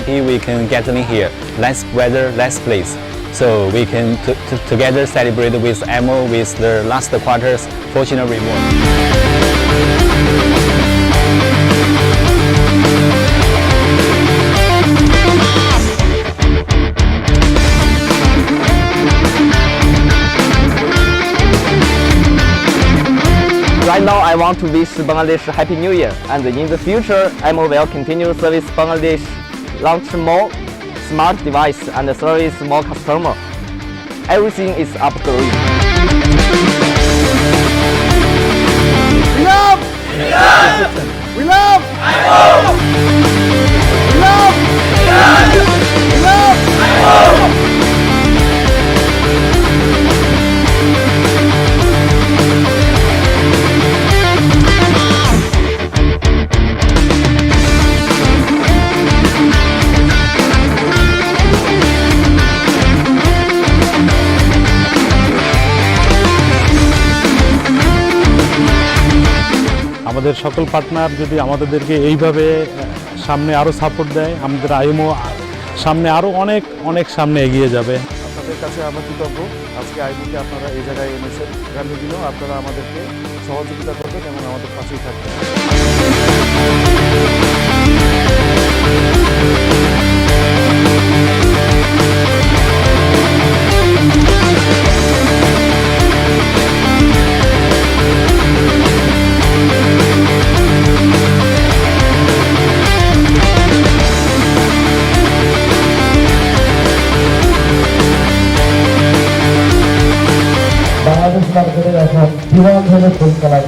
happy we can gathering here. Less weather, less place. So we can together celebrate with AMO with the last quarter's fortunate reward. Right now, I want to wish Bangladesh Happy New Year, and in the future, AMO will continue service Bangladesh, launch more smart device and service more customer. Everything is up to you. We love! We love! We love! We love! আমাদের সকল partner যদি আমাদেরকে এইভাবে সামনে আরও support দেয়, আমাদের IMO সামনে আরও অনেক সামনে এগিয়ে যাবে। আপনাদের কাছে আমরা কৃতজ্ঞ, আজকে আইএমওকে আপনারা এই জায়গায় এনেছেন। আগামী দিনেও আপনারা আমাদেরকে সহযোগিতা করবেন এবং আমাদের পাশেই থাকবেন। বাংলাদেশ মার্কেটে এখন বিমান ধরে ফুল কলা